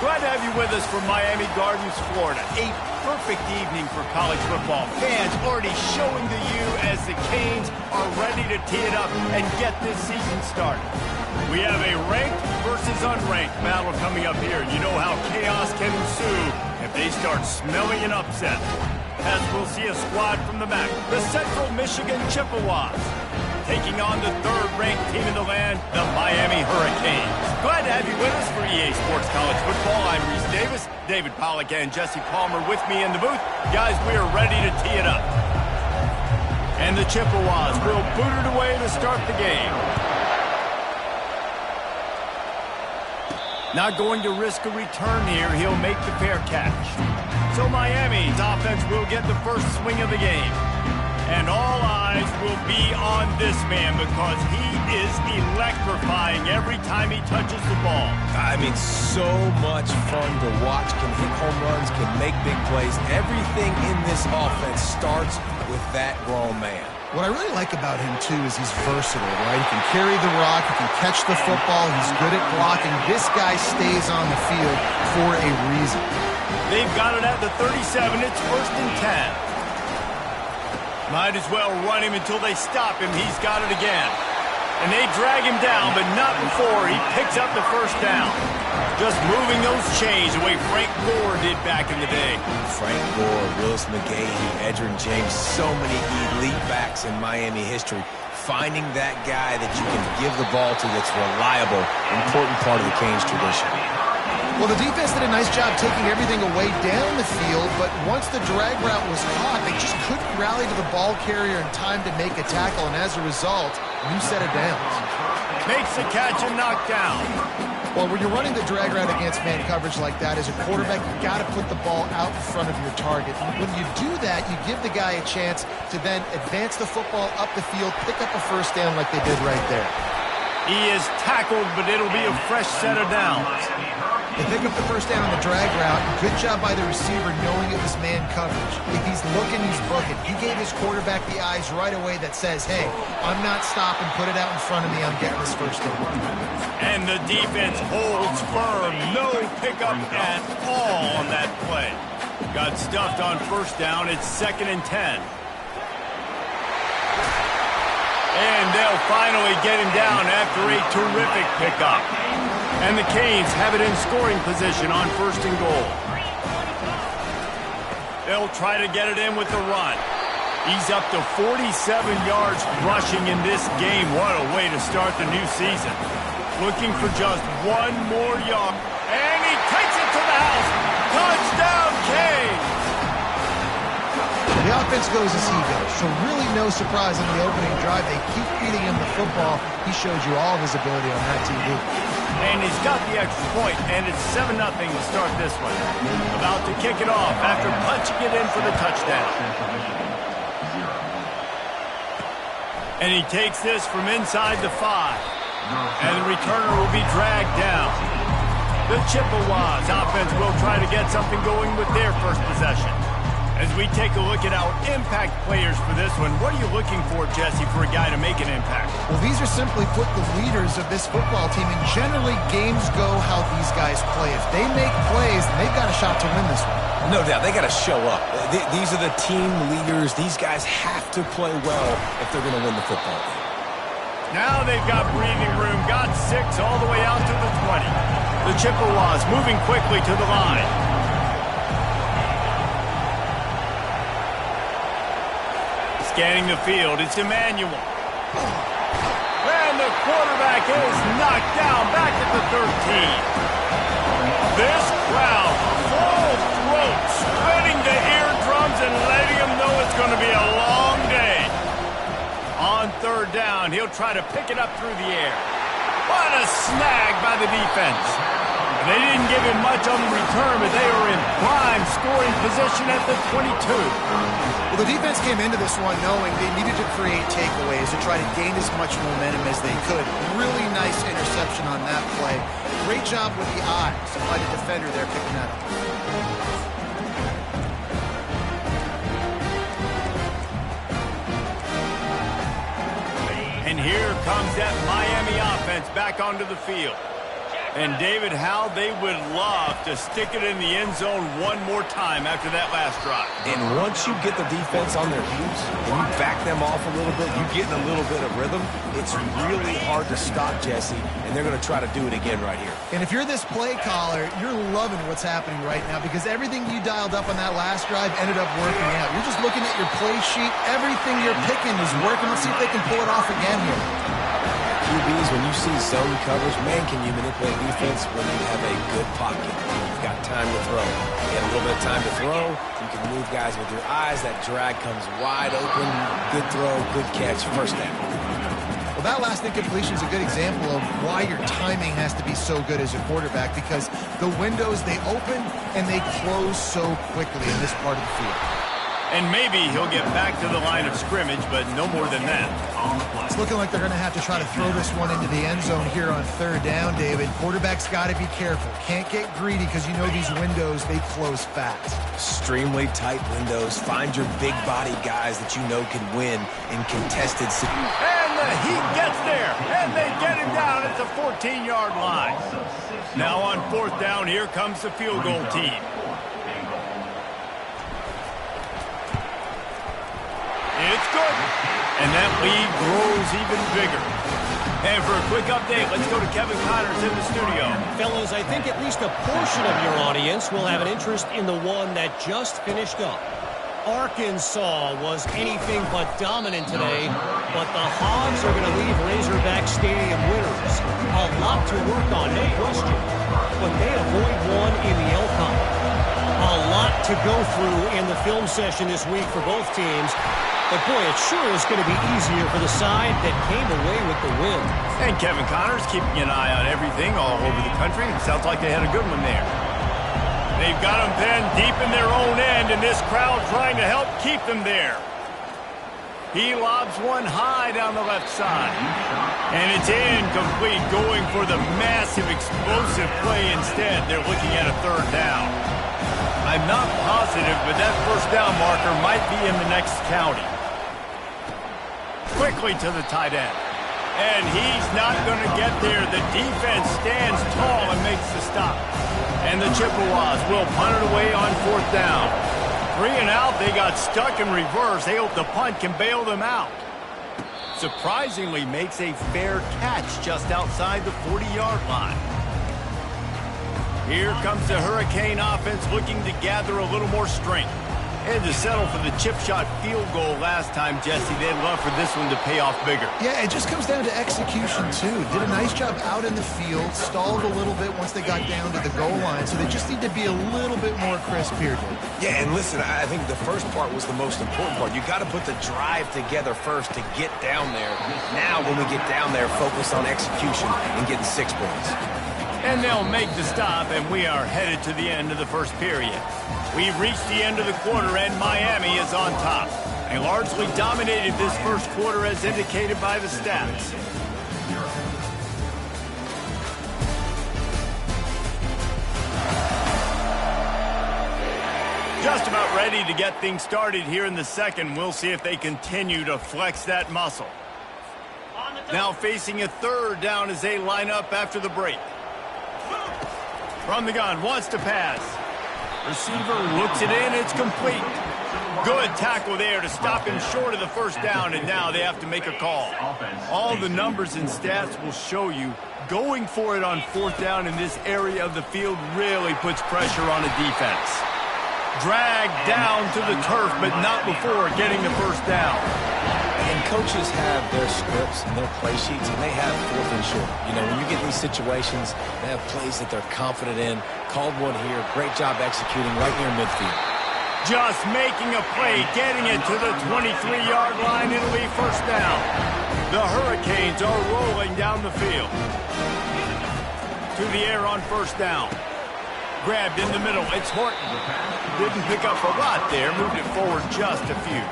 Glad to have you with us from Miami Gardens, Florida. A perfect evening for college football. Fans already showing the U as the Canes are ready to tee it up and get this season started. We have a ranked versus unranked battle coming up here. You know how chaos can ensue if they start smelling an upset. As we'll see a squad from the MAC, the Central Michigan Chippewas, taking on the third-ranked team in the land, the Miami Hurricanes. Glad to have you with us for EA Sports College Football. I'm Reese Davis, David Pollack and Jesse Palmer with me in the booth. Guys, we are ready to tee it up. And the Chippewas will boot it away to start the game. Not going to risk a return here. He'll make the fair catch. So Miami's offense will get the first swing of the game. And all eyes will be on this man because he is electrifying every time he touches the ball. I mean, so much fun to watch. Can hit home runs, can make big plays. Everything in this offense starts with that grown man. What I really like about him, too, is he's versatile, right? He can carry the rock, he can catch the football, he's good at blocking. This guy stays on the field for a reason. They've got it at the 37. It's 1st and 10. Might as well run him until they stop him. He's got it again. And they drag him down, but not before he picks up the first down. Just moving those chains the way Frank Gore did back in the day. Frank Gore, Willis McGahee, Edgerrin James, so many elite backs in Miami history. Finding that guy that you can give the ball to that's reliable, important part of the Canes tradition. Well, the defense did a nice job taking everything away down the field, but once the drag route was caught, they just couldn't rally to the ball carrier in time to make a tackle, and as a result, new set of downs. Makes the catch and knocked down. Well, when you're running the drag route against man coverage like that, as a quarterback, you got to put the ball out in front of your target. When you do that, you give the guy a chance to then advance the football up the field, pick up a first down like they did right there. He is tackled, but it'll be a fresh set of downs. They pick up the first down on the drag route. Good job by the receiver knowing it was man coverage. If he's looking, he's booking. He gave his quarterback the eyes right away that says, hey, I'm not stopping. Put it out in front of me. I'm getting this first down. And the defense holds firm. No pickup at all on that play. Got stuffed on first down. It's 2nd and 10. And they'll finally get him down after a terrific pickup. And the Canes have it in scoring position on 1st and goal. They'll try to get it in with the run. He's up to 47 yards rushing in this game. What a way to start the new season. Looking for just one more yard. And he takes it to the house. Touchdown, Canes! The offense goes as he goes, so really no surprise in the opening drive. They keep feeding him the football. He showed you all of his ability on that TV. And he's got the extra point, and it's 7-0 to start this one. About to kick it off after punching it in for the touchdown. And he takes this from inside the 5. And the returner will be dragged down. The Chippewas offense will try to get something going with their first possession. As we take a look at our impact players for this one, what are you looking for, Jesse, for a guy to make an impact? Well, these are simply put the leaders of this football team, and generally games go how these guys play. If they make plays, then they've got a shot to win this one. No doubt, they got to show up. These are the team leaders. These guys have to play well if they're going to win the football game. Now they've got breathing room, got 6 all the way out to the 20. The Chippewas moving quickly to the line. Scanning the field, it's Emmanuel. And the quarterback is knocked down back at the 13. This crowd, full throat, splitting the eardrums and letting them know it's going to be a long day. On 3rd down, he'll try to pick it up through the air. What a snag by the defense. They didn't give him much on the return, but they were in prime scoring position at the 22. Well, the defense came into this one knowing they needed to create takeaways to try to gain as much momentum as they could. Really nice interception on that play. Great job with the eyes by the defender there picking that up. And here comes that Miami offense back onto the field. And, David, how they would love to stick it in the end zone one more time after that last drive. And once you get the defense on their heels and you back them off a little bit, you get in a little bit of rhythm, it's really hard to stop, Jesse, and they're going to try to do it again right here. And if you're this play caller, you're loving what's happening right now because everything you dialed up on that last drive ended up working out. You're just looking at your play sheet. Everything you're picking is working. Let's see if they can pull it off again here. QBs, when you see zone coverage, man, can you manipulate defense when you have a good pocket? You've got time to throw. You have a little bit of time to throw. You can move guys with your eyes. That drag comes wide open. Good throw, good catch, first down. Well, that last incompletion is a good example of why your timing has to be so good as a quarterback because the windows, they open and they close so quickly in this part of the field. And maybe he'll get back to the line of scrimmage, but no more than that. It's looking like they're going to have to try to throw this one into the end zone here on third down, David. Quarterback's got to be careful. Can't get greedy because you know these windows, they close fast. Extremely tight windows. Find your big body guys that you know can win in contested situations. And the heat gets there, and they get him down at the 14-yard line. Now on fourth down, here comes the field goal team. It's good. And that lead grows even bigger. And for a quick update, let's go to Kevin Connors in the studio. Fellas, I think at least a portion of your audience will have an interest in the one that just finished up. Arkansas was anything but dominant today, but the Hogs are going to leave Razorback Stadium winners. A lot to work on, no question. But they avoid one in the Elcon. A lot to go through in the film session this week for both teams. But, boy, it sure is going to be easier for the side that came away with the win. And Kevin Connors keeping an eye on everything all over the country. It sounds like they had a good one there. They've got them pinned deep in their own end, and this crowd trying to help keep them there. He lobs one high down the left side. And it's incomplete, going for the massive, explosive play instead. They're looking at a third down. I'm not positive, but that first down marker might be in the next county. Quickly to the tight end. And he's not going to get there. The defense stands tall and makes the stop. And the Chippewas will punt it away on fourth down. 3 and out, they got stuck in reverse. They hope the punt can bail them out. Surprisingly makes a fair catch just outside the 40-yard line. Here comes the Hurricane offense looking to gather a little more strength. Had to settle for the chip shot field goal last time, Jesse. They'd love for this one to pay off bigger. Yeah, it just comes down to execution, too. Did a nice job out in the field, stalled a little bit once they got down to the goal line, so they just need to be a little bit more crisp here. Yeah, and listen, I think the first part was the most important part. You got to put the drive together first to get down there. Now, when we get down there, focus on execution and getting 6 points. And they'll make the stop, and we are headed to the end of the first period. We've reached the end of the quarter, and Miami is on top. They largely dominated this first quarter as indicated by the stats. Just about ready to get things started here in the second. We'll see if they continue to flex that muscle. Now facing a third down as they line up after the break. From the gun, wants to pass. Receiver looks it in, it's complete. Good tackle there to stop him short of the first down, and now they have to make a call. All the numbers and stats will show you going for it on fourth down in this area of the field really puts pressure on a defense. Dragged down to the turf, but not before getting the first down. And coaches have their scripts and their play sheets, and they have fourth and short. You know, when you get in these situations, they have plays that they're confident in. Called one here. Great job executing right near midfield. Just making a play, getting it to the 23-yard line. It'll be first down. The Hurricanes are rolling down the field. To the air on first down. Grabbed in the middle. It's Horton. Didn't pick up a lot there. Moved it forward just a few.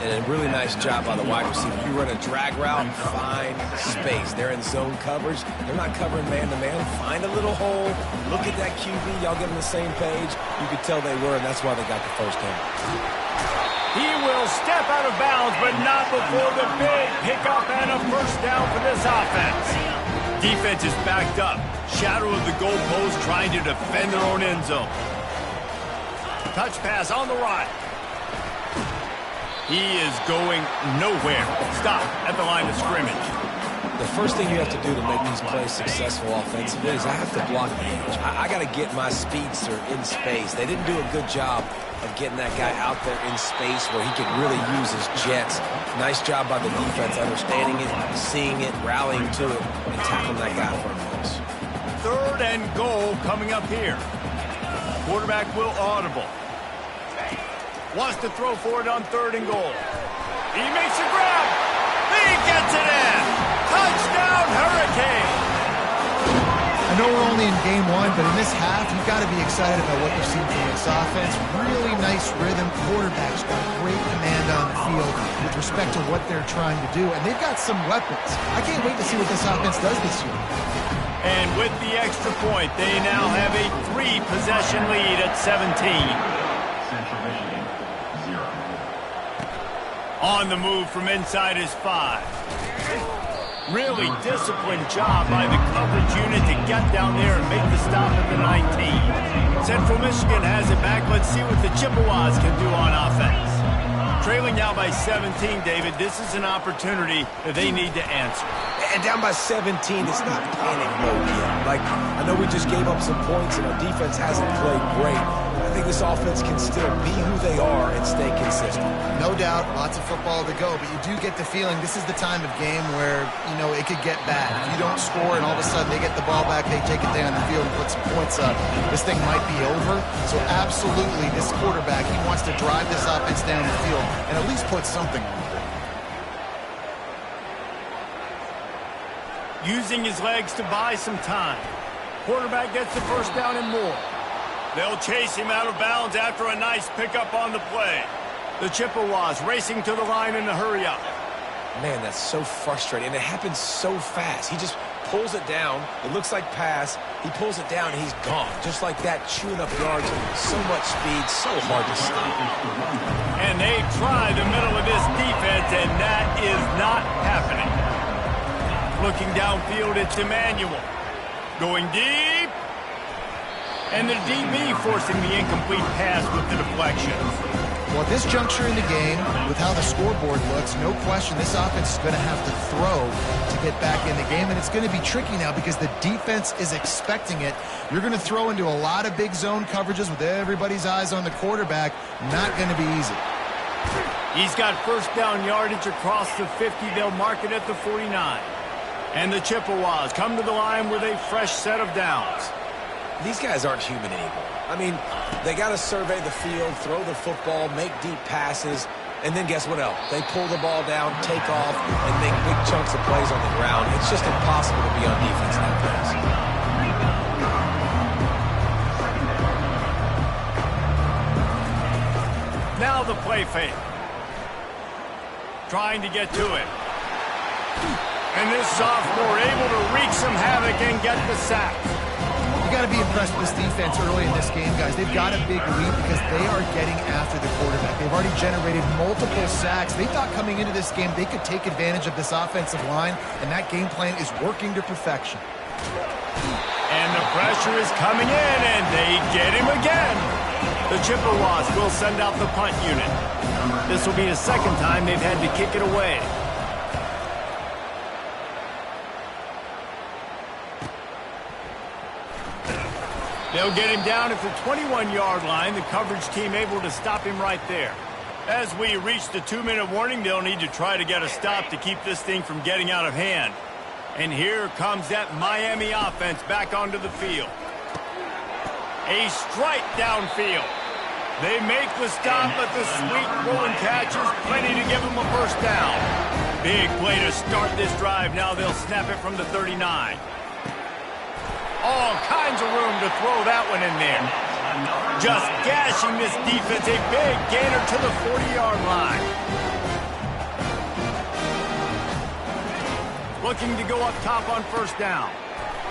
And a really nice job by the wide receiver. You run a drag route, find space. They're in zone coverage. They're not covering man-to-man. Find a little hole. Look at that QB. Y'all get on the same page. You could tell they were, and that's why they got the first down. He will step out of bounds, but not before the big pickup and a first down for this offense. Defense is backed up. Shadow of the goalpost, trying to defend their own end zone. Touch pass on the right. He is going nowhere. Stop at the line of scrimmage. The first thing you have to do to make these plays successful offensively is I have to block the edge. I got to get my speedster in space. They didn't do a good job of getting that guy out there in space where he could really use his jets. Nice job by the defense understanding it, seeing it, rallying to it, and tackling that guy for a miss. 3rd and goal coming up here. Quarterback will audible. Wants to throw for it on 3rd and goal. He makes a grab. He gets it in. Touchdown, Hurricane. I know we're only in game 1, but in this half, you've got to be excited about what you've seen from this offense. Really nice rhythm. Quarterback's got great command on the field with respect to what they're trying to do. And they've got some weapons. I can't wait to see what this offense does this year. And with the extra point, they now have a 3-possession lead at 17. Central Michigan, 0. On the move from inside his 5. Really disciplined job by the coverage unit to get down there and make the stop at the 19. Central Michigan has it back. Let's see what the Chippewas can do on offense. Trailing now by 17, David. This is an opportunity that they need to answer. And down by 17, it's not panic mode yet. Like, I know we just gave up some points and our defense hasn't played great. I think this offense can still be who they are and stay consistent. No doubt, lots of football to go, but you do get the feeling this is the time of game where, you know, it could get bad. If you don't score and all of a sudden they get the ball back, they take it down the field and put some points up, this thing might be over. So absolutely, this quarterback, he wants to drive this offense down the field and at least put something on it. Using his legs to buy some time. Quarterback gets the first down and more. They'll chase him out of bounds after a nice pickup on the play. The Chippewas racing to the line in a hurry-up. Man, that's so frustrating, and it happens so fast. He just pulls it down. It looks like pass. He pulls it down, and he's gone. Just like that, chewing up yards. So much speed, so hard to stop. And they try the middle of this defense, and that is not happening. Looking downfield, it's Emmanuel. Going deep. And the DB forcing the incomplete pass with the deflection. Well, at this juncture in the game, with how the scoreboard looks, no question this offense is going to have to throw to get back in the game, and it's going to be tricky now because the defense is expecting it. You're going to throw into a lot of big zone coverages with everybody's eyes on the quarterback. Not going to be easy. He's got first down yardage across the 50. They'll mark it at the 49. And the Chippewas come to the line with a fresh set of downs. These guys aren't human anymore. I mean, they got to survey the field, throw the football, make deep passes, and then guess what else? They pull the ball down, take off, and make big chunks of plays on the ground. It's just impossible to be on defense that fast. Now the play fake. Trying to get to it. And this sophomore able to wreak some havoc and get the sack. You got to be impressed with this defense early in this game, guys. They've got a big lead because they are getting after the quarterback. They've already generated multiple sacks. They thought coming into this game they could take advantage of this offensive line, and that game plan is working to perfection. And the pressure is coming in, and they get him again. The Chippewas will send out the punt unit. This will be the second time they've had to kick it away. They'll get him down at the 21-yard line. The coverage team able to stop him right there. As we reach the 2-minute warning, they'll need to try to get a stop to keep this thing from getting out of hand. And here comes that Miami offense back onto the field. A strike downfield. They make the stop, but the sweet rolling catch is plenty to give them a first down. Big play to start this drive. Now they'll snap it from the 39. All kinds of room to throw that one in there. Just gashing this defense. A big gainer to the 40-yard line. Looking to go up top on first down.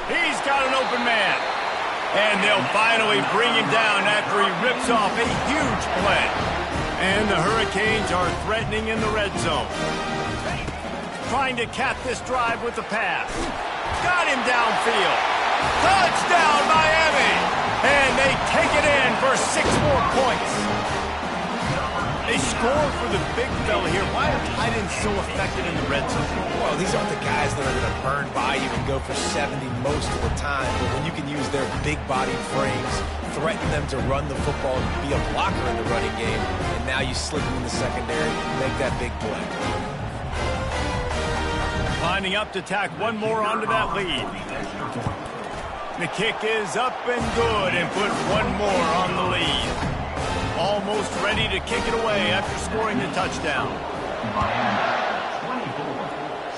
He's got an open man. And they'll finally bring him down after he rips off a huge play. And the Hurricanes are threatening in the red zone. Trying to cap this drive with the pass. Got him downfield. Touchdown, Miami! And they take it in for 6 more points. They score for the big fella here. Why are tight ends so effective in the red zone? Well, these aren't the guys that are going to burn by you and go for 70 most of the time. But when you can use their big-bodied frames, threaten them to run the football, be a blocker in the running game, and now you slip them in the secondary, make that big play. Lining up to tack one more onto that lead. The kick is up and good and put one more on the lead. Almost ready to kick it away after scoring the touchdown. Miami 24,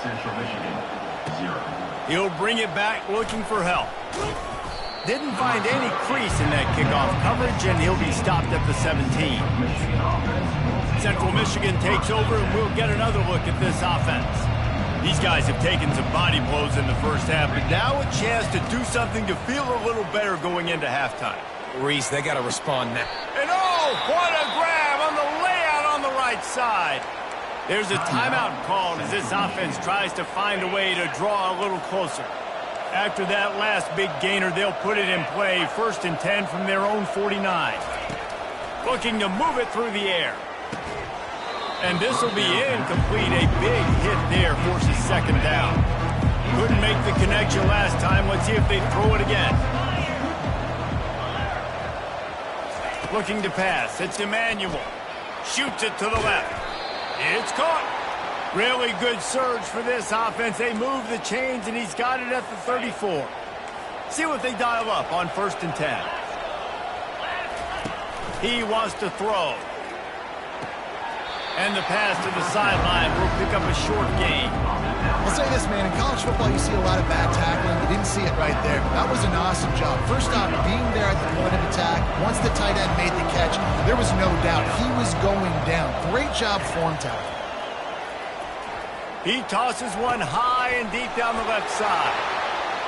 Central Michigan 0. He'll bring it back looking for help. Didn't find any crease in that kickoff coverage, and he'll be stopped at the 17. Central Michigan takes over, and we'll get another look at this offense. These guys have taken some body blows in the first half, but now a chance to do something to feel a little better going into halftime. Reese, they got to respond now. And oh, what a grab on the layout on the right side. There's a timeout called as this offense tries to find a way to draw a little closer. After that last big gainer, they'll put it in play 1st and 10 from their own 49. Looking to move it through the air. And this will be incomplete. A big hit there forces 2nd down. Couldn't make the connection last time. Let's see if they throw it again. Looking to pass. It's Emmanuel. Shoots it to the left. It's caught. Really good surge for this offense. They move the chains, and he's got it at the 34. See what they dial up on 1st and 10. He wants to throw. And the pass to the sideline will pick up a short gain. I'll say this, man. In college football, you see a lot of bad tackling. You didn't see it right there. That was an awesome job. First off, being there at the point of attack. Once the tight end made the catch, there was no doubt he was going down. Great job form tackle. He tosses one high and deep down the left side.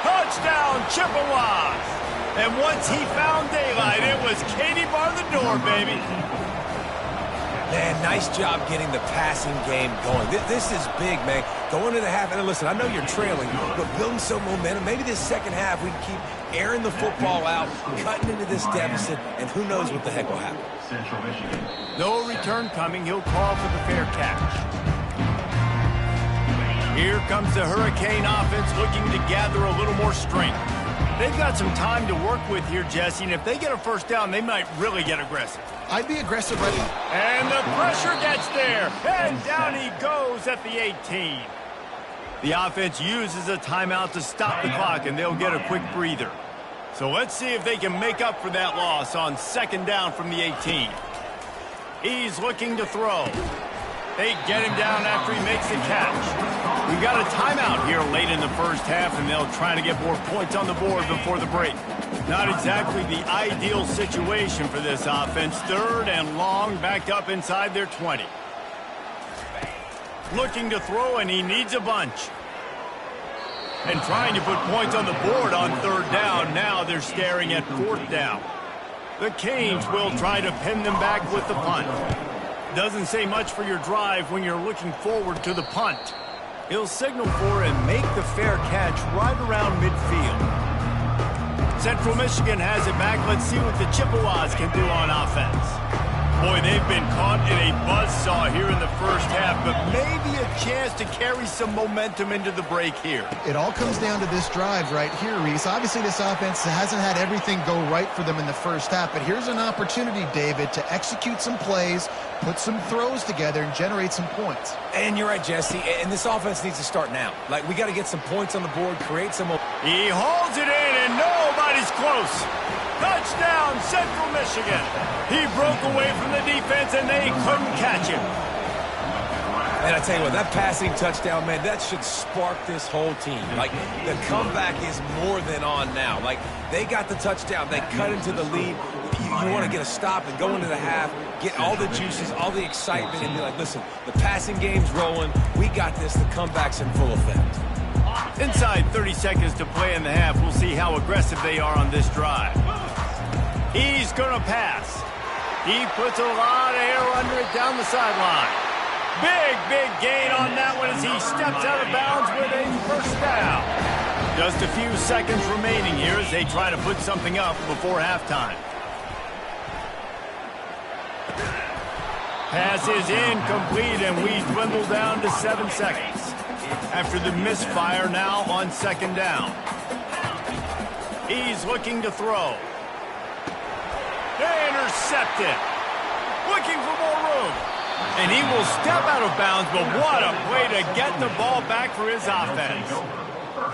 Touchdown, Chippewas! And once he found daylight, it was Katie bar the door, baby. Man, nice job getting the passing game going. This is big, man. Going into the half, and listen, I know you're trailing, but building some momentum. Maybe this second half we can keep airing the football out, cutting into this deficit, and who knows what the heck will happen. Central Michigan. No return coming. He'll call for the fair catch. Here comes the Hurricane offense looking to gather a little more strength. They've got some time to work with here, Jesse, and if they get a 1st down, they might really get aggressive. I'd be aggressive right now. And the pressure gets there, and down he goes at the 18. The offense uses a timeout to stop the clock, and they'll get a quick breather. So let's see if they can make up for that loss on 2nd down from the 18. He's looking to throw. They get him down after he makes the catch. We've got a timeout here late in the first half, and they'll try to get more points on the board before the break. Not exactly the ideal situation for this offense. 3rd and long, backed up inside their 20. Looking to throw, and he needs a bunch. And trying to put points on the board on 3rd down. Now they're staring at 4th down. The Canes will try to pin them back with the punt. Doesn't say much for your drive when you're looking forward to the punt. He'll signal for and make the fair catch right around midfield. Central Michigan has it back. Let's see what the Chippewas can do on offense. Boy, they've been caught in a buzzsaw here in the first half, but maybe a chance to carry some momentum into the break here. It all comes down to this drive right here, Reese. Obviously, this offense hasn't had everything go right for them in the first half, but here's an opportunity, David, to execute some plays, put some throws together, and generate some points. And you're right, Jesse, and this offense needs to start now. Like, we got to get some points on the board, create some... He hauls it in, and nobody's close. Touchdown, Central Michigan. He broke away from the defense, and they couldn't catch him. And I tell you what, that passing touchdown, man, that should spark this whole team. Like, the comeback is more than on now. Like, they got the touchdown. They cut into the lead. You want to get a stop and go into the half, get all the juices, all the excitement, and be like, listen, the passing game's rolling. We got this. The comeback's in full effect. Inside 30 seconds to play in the half. We'll see how aggressive they are on this drive. He's going to pass. He puts a lot of air under it down the sideline. Big gain on that one as he steps out of bounds with a 1st down. Just a few seconds remaining here as they try to put something up before halftime. Pass is incomplete, and we dwindle down to 7 seconds. After the misfire, now on second down. He's looking to throw. Intercepted. Looking for more room. And he will step out of bounds, but what a play to get the ball back for his offense.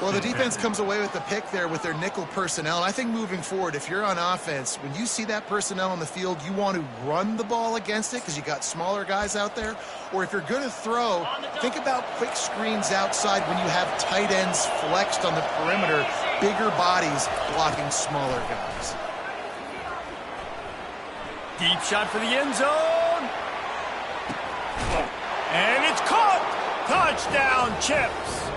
Well, the defense comes away with the pick there with their nickel personnel. And I think moving forward, if you're on offense, when you see that personnel on the field, you want to run the ball against it because you got smaller guys out there. Or if you're going to throw, think about quick screens outside when you have tight ends flexed on the perimeter, bigger bodies blocking smaller guys. Deep shot for the end zone. And it's caught. Touchdown, Chips.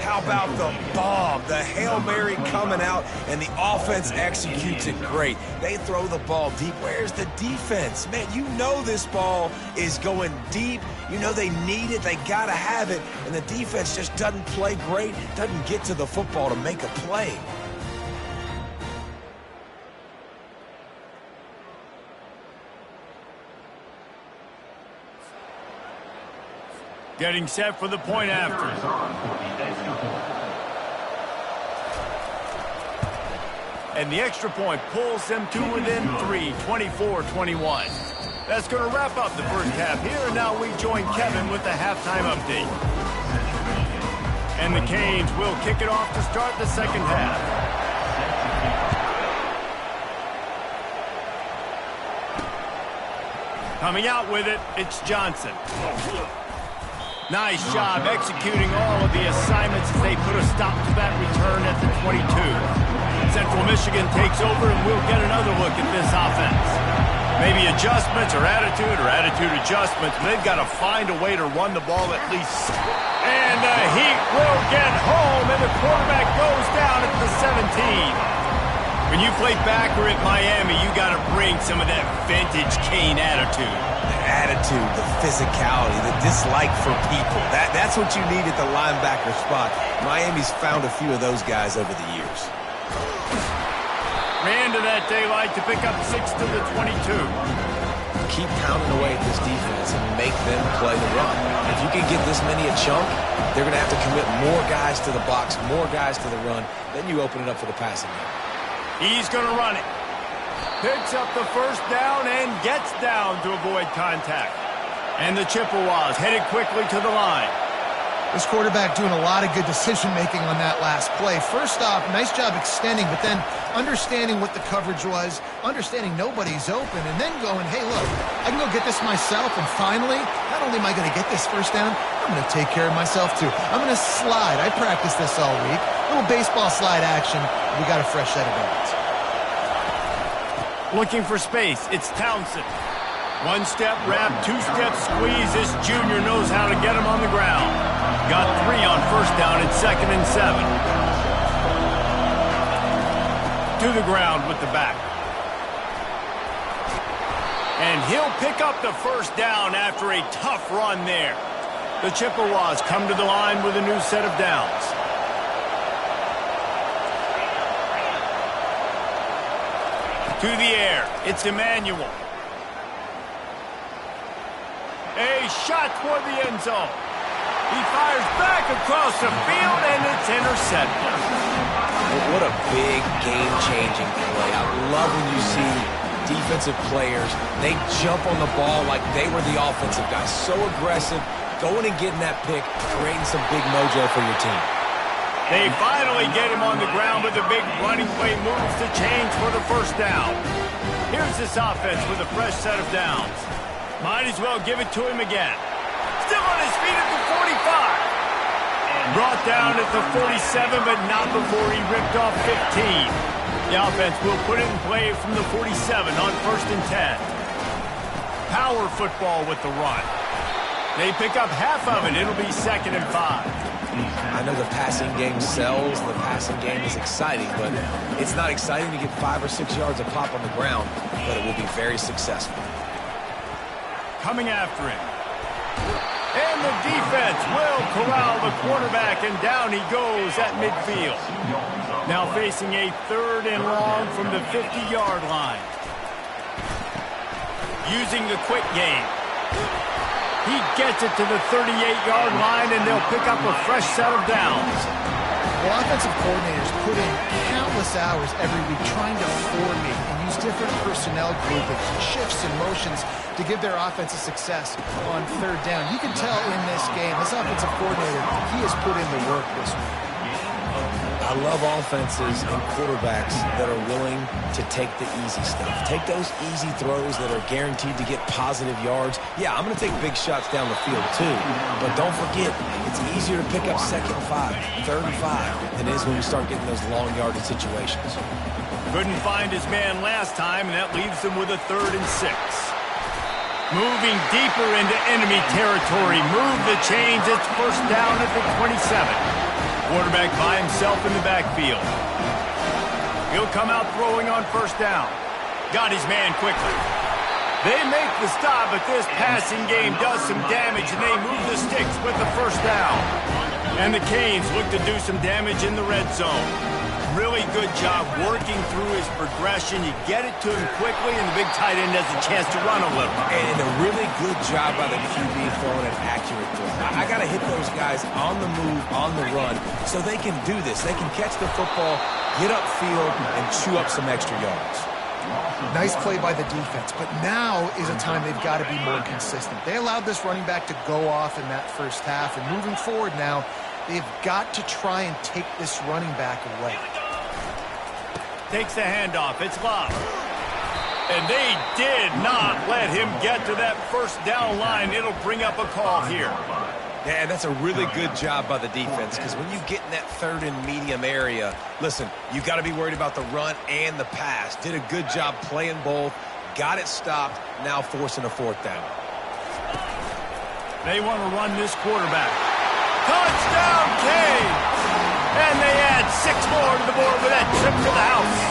How about the bomb? The Hail Mary coming out, and the offense executes it great. They throw the ball deep. Where's the defense? Man, you know this ball is going deep. You know they need it. They got to have it. And the defense just doesn't play great, doesn't get to the football to make a play. Getting set for the point after. And the extra point pulls them to within 3, 24-21. That's going to wrap up the first half here, and now we join Kevin with the halftime update. And the Canes will kick it off to start the second half. Coming out with it, it's Johnson. Nice job executing all of the assignments as they put a stop to that return at the 22. Central Michigan takes over, and we'll get another look at this offense. Maybe adjustments or attitude adjustments, but they've got to find a way to run the ball at least. And the Heat will get home, and the quarterback goes down at the 17. When you play backer at Miami, you got to bring some of that vintage Kane attitude. The attitude, the physicality, the dislike for people. That's what you need at the linebacker spot. Miami's found a few of those guys over the years. Ran to that daylight to pick up 6 to the 22. Keep pounding away at this defense and make them play the run. If you can get this many a chunk, they're going to have to commit more guys to the box, more guys to the run. Then you open it up for the passing game. He's going to run it. Picks up the first down and gets down to avoid contact. And the Chippewas headed quickly to the line. This quarterback doing a lot of good decision-making on that last play. First off, nice job extending, but then understanding what the coverage was, understanding nobody's open, and then going, hey, look, I can go get this myself, and finally, not only am I going to get this first down, I'm going to take care of myself, too. I'm going to slide. I practiced this all week. Little baseball slide action. We got a fresh set of hands. Looking for space. It's Townsend. One-step wrap, two-step squeeze. This junior knows how to get him on the ground. Got 3 on first down and 2nd and 7. To the ground with the back. And he'll pick up the first down after a tough run there. The Chippewas come to the line with a new set of downs. To the air, it's Emmanuel. A shot toward the end zone. He fires back across the field, and it's intercepted. What a big game-changing play. I love when you see defensive players, they jump on the ball like they were the offensive guys. So aggressive, going and getting that pick, creating some big mojo for your team. They finally get him on the ground with a big running play moves to change for the first down. Here's this offense with a fresh set of downs. Might as well give it to him again. Still on his feet at the 45. Brought down at the 47, but not before he ripped off 15. The offense will put it in play from the 47 on 1st and 10. Power football with the run. They pick up half of it. It'll be 2nd and 5. I know the passing game sells, the passing game is exciting, but it's not exciting to get 5 or 6 yards of pop on the ground, but it will be very successful. Coming after him. And the defense will corral the quarterback, and down he goes at midfield. Now facing a 3rd and long from the 50-yard line. Using the quick game. He gets it to the 38-yard line, and they'll pick up a fresh set of downs. Well, offensive coordinators put in countless hours every week trying to formate and use different personnel groupings, shifts, and motions to give their offense a success on 3rd down. You can tell in this game, this offensive coordinator, he has put in the work this week. I love offenses and quarterbacks that are willing to take the easy stuff. Take those easy throws that are guaranteed to get positive yards. Yeah, I'm going to take big shots down the field too. But don't forget, it's easier to pick up 2nd and 5, 3rd and 5 than it is when we start getting those long yardage situations. Couldn't find his man last time, and that leaves him with a 3rd and 6. Moving deeper into enemy territory. Move the chains. It's 1st down at the 27. Quarterback by himself in the backfield. He'll come out throwing on 1st down. Got his man quickly. They make the stop, but this passing game does some damage, and they move the sticks with the 1st down. And the Canes look to do some damage in the red zone. Really good job working through his progression. You get it to him quickly, and the big tight end has a chance to run a little. And a really good job by the QB throwing an accurate throw. I got to hit those guys on the move, on the run, so they can do this. They can catch the football, get upfield, and chew up some extra yards. Nice play by the defense, but now is a time they've got to be more consistent. They allowed this running back to go off in that 1st half, and moving forward now, they've got to try and take this running back away. Takes the handoff. It's Love. And they did not let him get to that 1st down line. It'll bring up a call here. Yeah, that's a really good job by the defense, because when you get in that 3rd and medium area, listen, you got to be worried about the run and the pass. Did a good job playing both, got it stopped, now forcing a 4th down. They want to run this quarterback. Touchdown, Canes! And they add 6 more to the board with that trip to the house.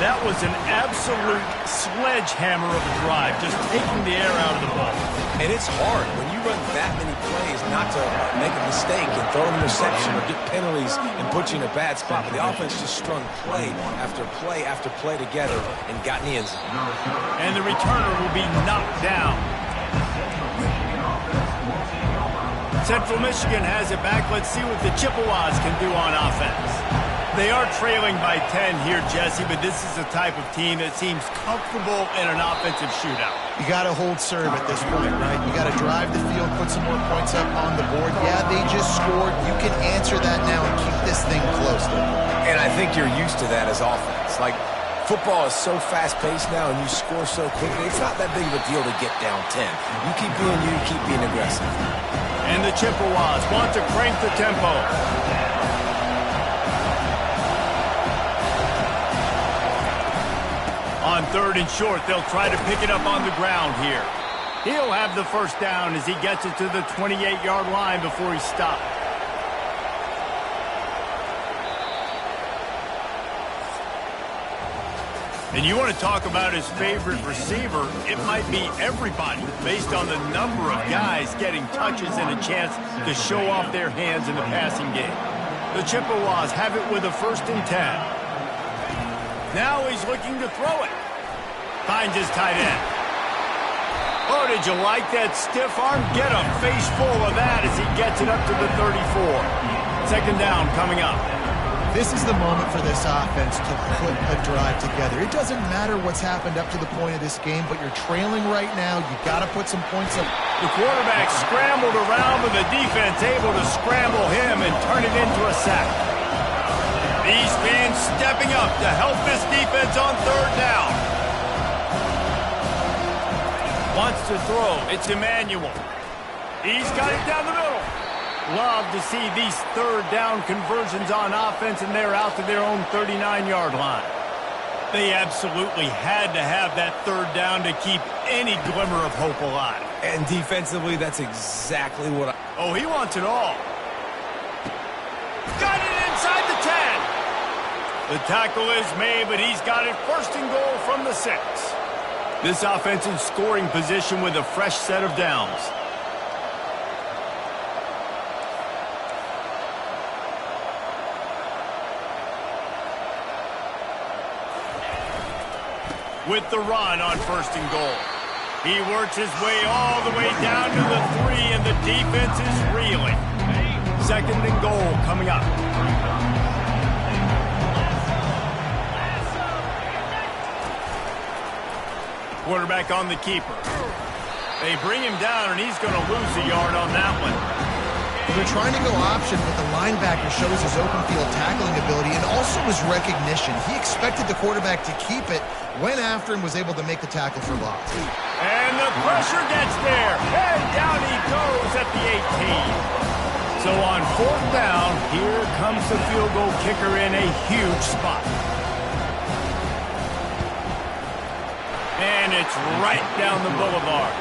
That was an absolute sledgehammer of a drive, just taking the air out of the ball. And it's hard when you run that many plays not to make a mistake and throw an interception or get penalties and put you in a bad spot. But the offense just strung play after play after play together and got in the end zone. And the returner will be knocked down. Central Michigan has it back. Let's see what the Chippewas can do on offense. They are trailing by 10 here, Jesse, but this is the type of team that seems comfortable in an offensive shootout. You got to hold serve at this point, right? You got to drive the field, put some more points up on the board. Yeah, they just scored. You can answer that now and keep this thing close. And I think you're used to that as offense. Like, football is so fast-paced now, and you score so quickly. It's not that big of a deal to get down 10. You keep being you, keep being aggressive. And the Chippewas want to crank the tempo. On 3rd and short, they'll try to pick it up on the ground here. He'll have the 1st down as he gets it to the 28-yard line before he stopped. And you want to talk about his favorite receiver, it might be everybody based on the number of guys getting touches and a chance to show off their hands in the passing game. The Chippewas have it with a 1st and 10. Now he's looking to throw it. Finds his tight end. Oh, did you like that stiff arm? Get a face full of that as he gets it up to the 34. 2nd down coming up. This is the moment for this offense to put a drive together. It doesn't matter what's happened up to the point of this game, but you're trailing right now. You got to put some points up. The quarterback scrambled around, but the defense able to scramble him and turn it into a sack. These fans stepping up to help this defense on 3rd down. Wants to throw. It's Emmanuel. He's got it down the middle. Love to see these 3rd down conversions on offense, and they're out to their own 39-yard line. They absolutely had to have that 3rd down to keep any glimmer of hope alive. And defensively, that's exactly what Oh, he wants it all. Got it inside the 10. The tackle is made, but he's got it 1st and goal from the 6. This offense in scoring position with a fresh set of downs. with the run on 1st and goal. He works his way all the way down to the 3, and the defense is reeling. 2nd and goal coming up. Quarterback on the keeper. They bring him down, and he's going to lose a yard on that one. Well, they're trying to go option, but the linebacker shows his open field tackling ability and also his recognition. He expected the quarterback to keep it, went after him, was able to make the tackle for loss. And the pressure gets there, and down he goes at the 18. So on 4th down, here comes the field goal kicker in a huge spot. And it's right down the boulevard.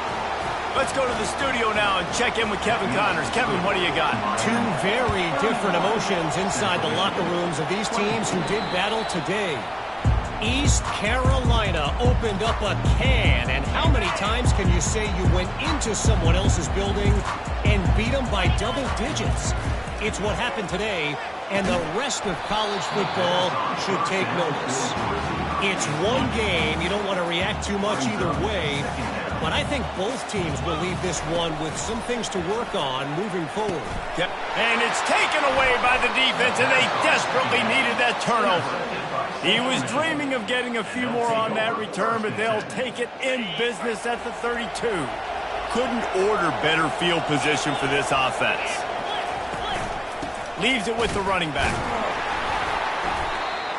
Let's go to the studio now and check in with Kevin Connors. Kevin, what do you got? Two very different emotions inside the locker rooms of these teams who did battle today. East Carolina opened up a can, and how many times can you say you went into someone else's building and beat them by double digits? It's what happened today, and the rest of college football should take notice. It's one game. You don't want to react too much either way, but I think both teams will leave this one with some things to work on moving forward. Yep. And it's taken away by the defense, and they desperately needed that turnover. He was dreaming of getting a few more on that return, but they'll take it in business at the 32. Couldn't order better field position for this offense. Leaves it with the running back.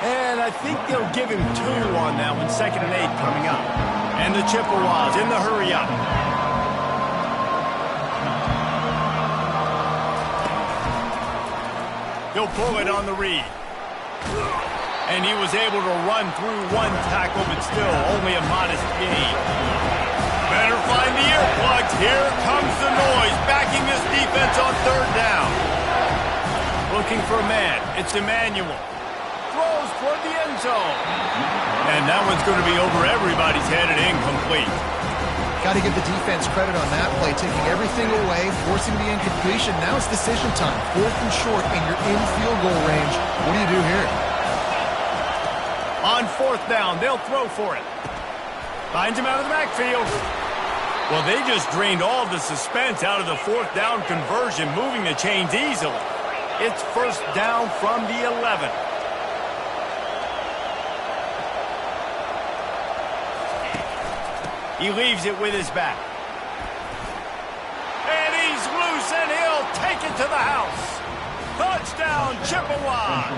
And I think they'll give him 2 on that one. 2nd and 8 coming up. And the Chippewas in the hurry up. He'll pull it on the read. And he was able to run through 1 tackle, but still only a modest gain. Better find the earplugs. Here comes the noise, backing this defense on 3rd down. Looking for a man. It's Emmanuel. Throws toward the end zone. And that one's going to be over everybody's head and incomplete. Got to give the defense credit on that play, taking everything away, forcing the incompletion. Now it's decision time. 4th and short, and you're in field goal range. What do you do here? On 4th down, they'll throw for it. Finds him out of the backfield. Well, they just drained all the suspense out of the 4th down conversion, moving the chains easily. It's 1st down from the 11. He leaves it with his back. And he's loose, and he'll take it to the house. Touchdown, Chippewas.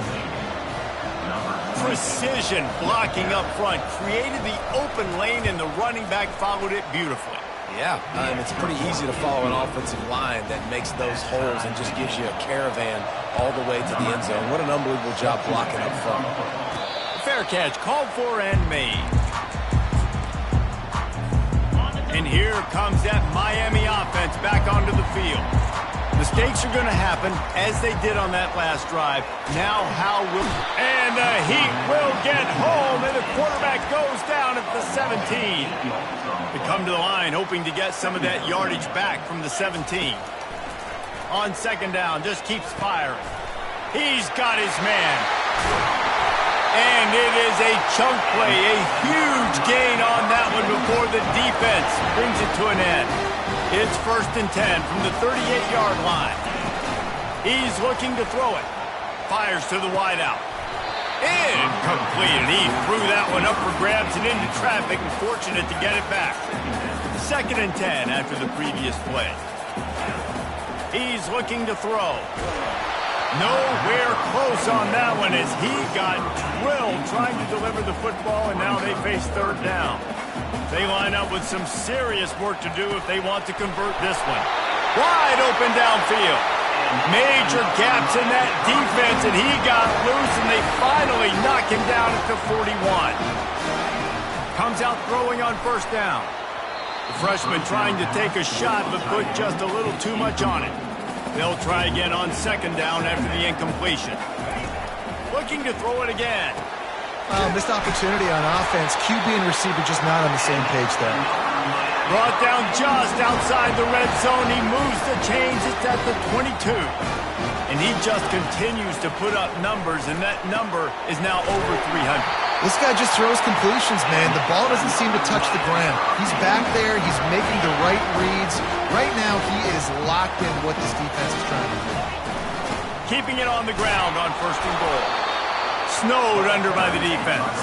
Precision blocking up front created the open lane, and the running back followed it beautifully. Yeah, it's pretty easy to follow an offensive line that makes those holes and just gives you a caravan all the way to the end zone. What an unbelievable job blocking up front. Fair catch called for and made. And here comes that Miami offense back onto the field. Mistakes are going to happen, as they did on that last drive. Now how will... And the Heat will get home, and the quarterback goes down at the 17. They come to the line, hoping to get some of that yardage back from the 17. On 2nd down, just keeps firing. He's got his man. And it is a chunk play, a huge gain on that one before the defense brings it to an end. It's 1st and 10 from the 38-yard line. He's looking to throw it. Fires to the wideout. Incomplete, and he threw that one up for grabs and into traffic, and fortunate to get it back. 2nd and 10 after the previous play. He's looking to throw. Nowhere close on that one as he got drilled trying to deliver the football, and now they face 3rd down. They line up with some serious work to do if they want to convert this one. Wide open downfield. Major gaps in that defense, and he got loose, and they finally knock him down at the 41. Comes out throwing on 1st down. The freshman trying to take a shot, but put just a little too much on it. They'll try again on 2nd down after the incompletion. Looking to throw it again. Missed opportunity on offense. QB and receiver just not on the same page there. Brought down just outside the red zone. He moves the chains. It's at the 22. And and he just continues to put up numbers, and that number is now over 300. This guy just throws completions, man. The ball doesn't seem to touch the ground. He's back there. He's making the right reads. Right now, he is locked in what this defense is trying to do. Keeping it on the ground on 1st and goal. Snowed under by the defense.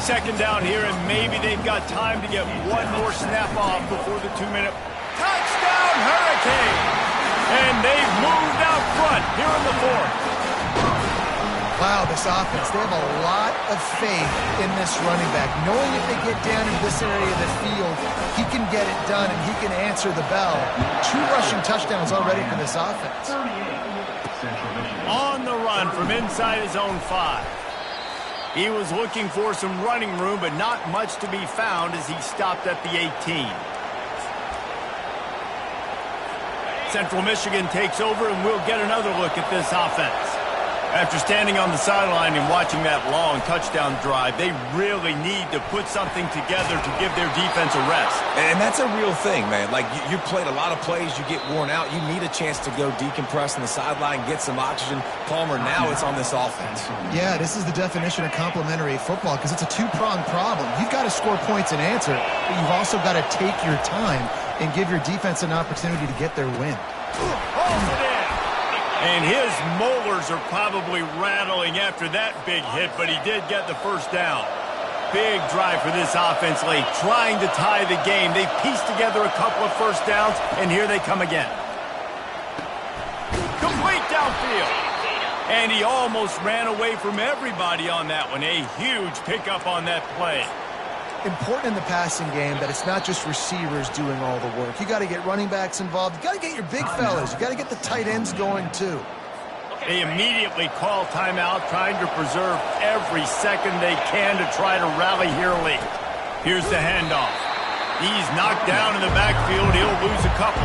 2nd down here, and maybe they've got time to get one more snap off before the 2-minute. Touchdown, Hurricane! And they've moved out front here in the 4th. Wow, this offense, they have a lot of faith in this running back. Knowing if they get down in this area of the field, he can get it done and he can answer the bell. 2 rushing touchdowns already for this offense. On the run from inside his own 5. He was looking for some running room, but not much to be found as he stopped at the 18. Central Michigan takes over, and we'll get another look at this offense. After standing on the sideline and watching that long touchdown drive, they really need to put something together to give their defense a rest. And that's a real thing, man. Like, you played a lot of plays, you get worn out. You need a chance to go decompress on the sideline, get some oxygen. Palmer, now it's on this offense. Yeah, this is the definition of complementary football because it's a 2-pronged problem. You've got to score points and answer, but you've also got to take your time and give your defense an opportunity to get their win. And his molars are probably rattling after that big hit, but he did get the 1st down. Big drive for this offense late, trying to tie the game. They pieced together a couple of 1st downs, and here they come again. Complete downfield. And he almost ran away from everybody on that one. A huge pickup on that play. Important in the passing game that it's not just receivers doing all the work. You got to get running backs involved. You got to get your big fellas. You got to get the tight ends going too. They immediately call timeout, trying to preserve every second they can to try to rally here late. Here's the handoff. He's knocked down in the backfield. He'll lose a couple.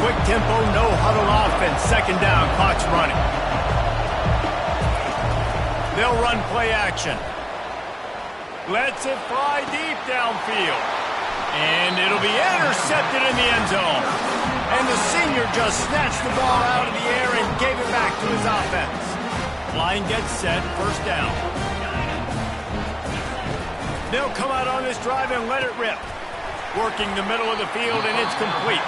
Quick tempo, no huddle offense. 2nd down, clock's running. They'll run play action. Lets it fly deep downfield. And it'll be intercepted in the end zone. And the senior just snatched the ball out of the air and gave it back to his offense. Line gets set, 1st down. They'll come out on this drive and let it rip. Working the middle of the field, and it's complete.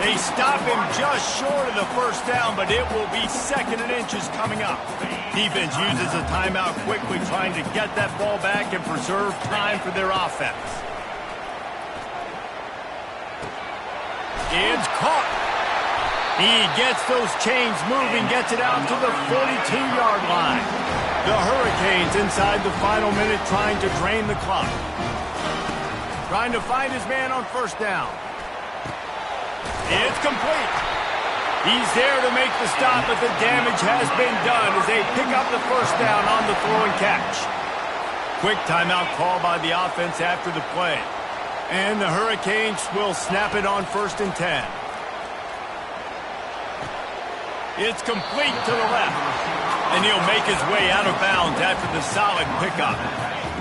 They stop him just short of the 1st down, but it will be 2nd and inches coming up. Defense uses a timeout quickly, trying to get that ball back and preserve time for their offense. It's caught. He gets those chains moving, gets it out to the 42-yard line. The Hurricanes inside the final minute, trying to drain the clock. Trying to find his man on 1st down. It's complete. He's there to make the stop, but the damage has been done as they pick up the 1st down on the throw and catch. Quick timeout call by the offense after the play. And the Hurricanes will snap it on 1st and 10. It's complete to the left. And he'll make his way out of bounds after the solid pickup.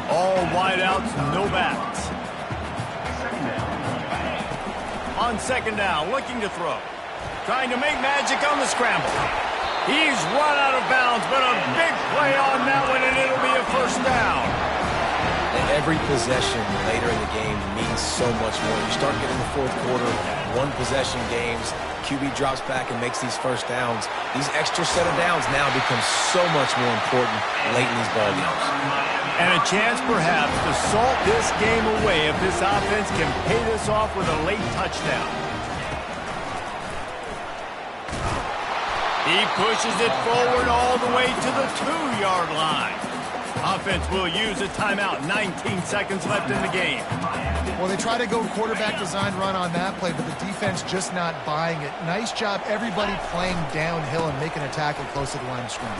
All wideouts, no backs. On 2nd down, looking to throw. Trying to make magic on the scramble. He's run out of bounds, but a big play on that one, and it'll be a 1st down. Every possession later in the game means so much more. You start getting the 4th quarter, 1-possession games, QB drops back and makes these 1st downs. These extra set of downs now become so much more important late in these ball games. And a chance perhaps to salt this game away if this offense can pay this off with a late touchdown. He pushes it forward all the way to the 2-yard line. Offense will use a timeout. 19 seconds left in the game. Well, they try to go quarterback design run on that play, but the defense just not buying it. Nice job, everybody playing downhill and making a tackle close to the line of scrimmage.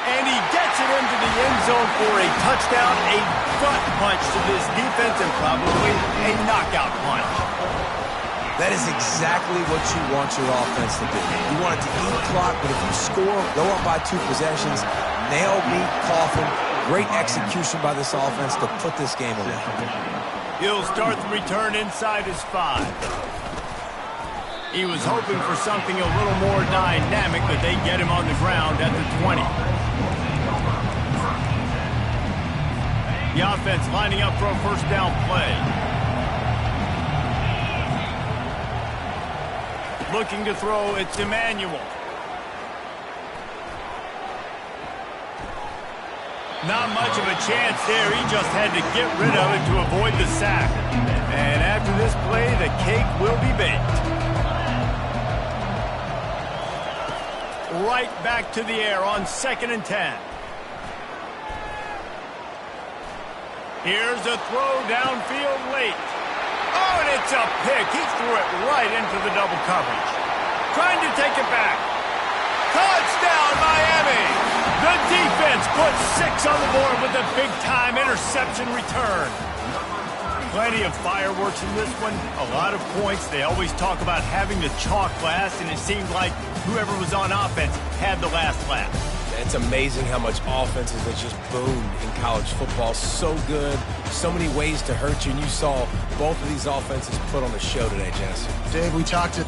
And he gets it into the end zone for a touchdown, a gut punch to this defense, and probably a knockout punch. That is exactly what you want your offense to do. You want it to eat clock, but if you score, go up by 2 possessions, nail, beat, coffin. Great execution by this offense to put this game away. He'll start the return inside his 5. He was hoping for something a little more dynamic, but they get him on the ground at the 20. The offense lining up for a first down play. Looking to throw, it's Emmanuel. Not much of a chance there. He just had to get rid of it to avoid the sack. And after this play, the cake will be baked. Right back to the air on 2nd and 10. Here's a throw downfield late. Oh, and it's a pick. He threw it right into the double coverage. Trying to take it back. Touchdown, Miami! The defense puts 6 on the board with a big-time interception return. Plenty of fireworks in this one. A lot of points. They always talk about having the chalk last, and it seemed like whoever was on offense had the last laugh. It's amazing how much offenses that just boomed in college football. So good, so many ways to hurt you, and you saw both of these offenses put on the show today, Jess. Dave, we talked